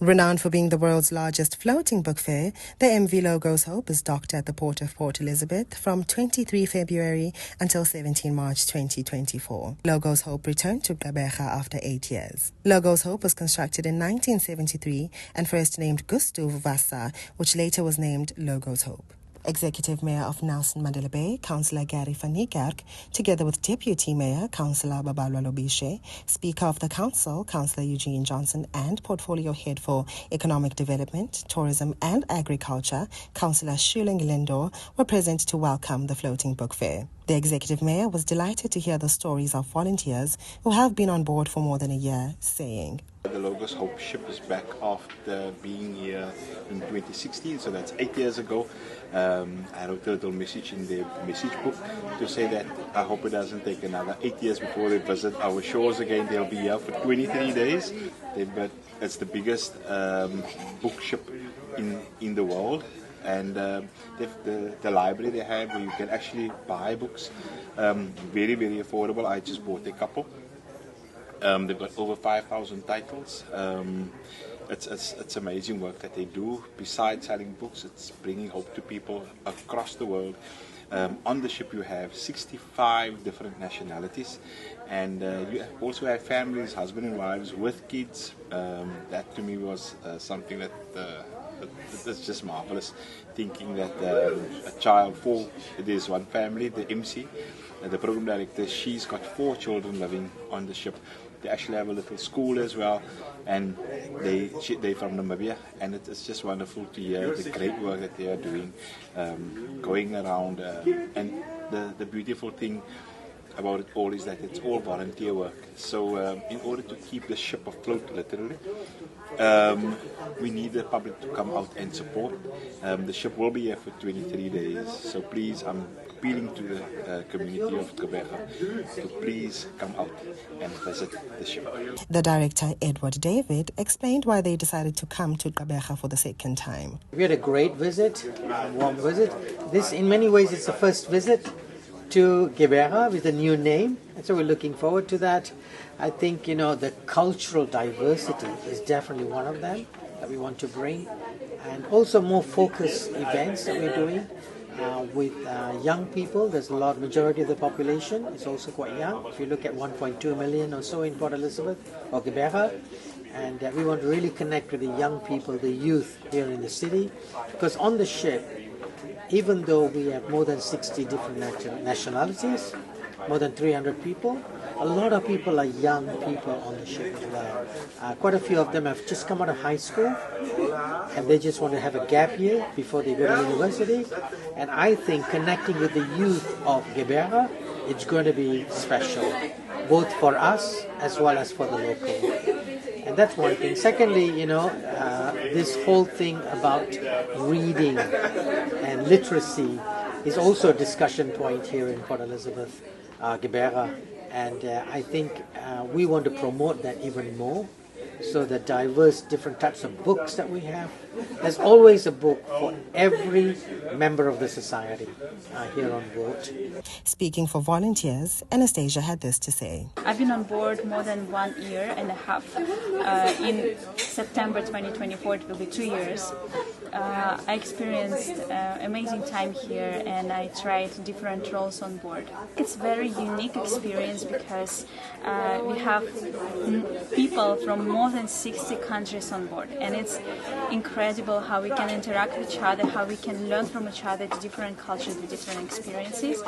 Renowned for being the world's largest floating book fair, the MV Logos Hope is docked at the port of Port Elizabeth from 23 February until 17 March 2024. Logos Hope returned to Gqeberha after 8 years. Logos Hope was constructed in 1973 and first named Gustav Vasa, which later was named Logos Hope. Executive Mayor of Nelson Mandela Bay, Councillor Gary van Niekerk, together with Deputy Mayor, Councillor Babalwa Lobishe, Speaker of the Council, Councillor Eugene Johnson, and Portfolio Head for Economic Development, Tourism and Agriculture, Councillor Shuling Lindor, were present to welcome the floating book fair. The Executive Mayor was delighted to hear the stories of volunteers who have been on board for more than a year, saying, The Logos Hope ship is back after being here in 2016, so that's 8 years ago. I wrote a little message in the message book to say that I hope it doesn't take another 8 years before they visit our shores again. They'll be here for 23 days. It's the biggest book ship in the world. And the library they have where you can actually buy books, very, very affordable. I just bought a couple. They've got over 5,000 titles. It's amazing work that they do. Besides selling books, it's bringing hope to people across the world. On the ship you have 65 different nationalities, and you also have families, husband and wives with kids. That to me was something that's just marvelous, thinking that a child there's one family, the MC, the program director, she's got 4 children living on the ship. They actually have a little school as well, and they're from Namibia, and it's just wonderful to hear the great work that they are doing, going around, and the beautiful thing about it all is that it's all volunteer work. So in order to keep the ship afloat, literally, we need the public to come out and support. The ship will be here for 23 days, so please, I'm appealing to the community of Gqeberha to please come out and visit the ship. The director, Edward David, explained why they decided to come to Gqeberha for the second time. We had a great visit, a warm visit. This, in many ways, it's the first visit to Gqeberha with a new name, and so we're looking forward to that. I think, the cultural diversity is definitely one of them that we want to bring, and also more focused events that we're doing with young people. There's majority of the population is also quite young. If you look at 1.2 million or so in Port Elizabeth or Gqeberha, and we want to really connect with the young people, the youth here in the city, because on the ship, even though we have more than 60 different nationalities, more than 300 people, a lot of people are young people on the ship as well. Quite a few of them have just come out of high school, and they just want to have a gap year before they go to university. And I think connecting with the youth of Gqeberha, it's going to be special, both for us as well as for the local. And that's one thing. Secondly, this whole thing about reading and literacy is also a discussion point here in Port Elizabeth, Gqeberha, and I think we want to promote that even more, so the diverse different types of books that we have. There's always a book for every member of the society here on board. Speaking for volunteers, Anastasia had this to say. I've been on board more than 1 year and a half. In September 2024, it will be 2 years. I experienced amazing time here, and I tried different roles on board. It's a very unique experience because we have people from more than 60 countries on board, and it's incredible how we can interact with each other, how we can learn from each other, the different cultures, the different experiences,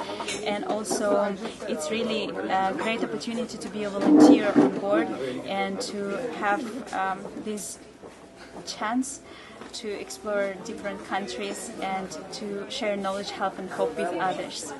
and also it's really a great opportunity to be a volunteer on board and to have this chance to explore different countries and to share knowledge, help and hope with others.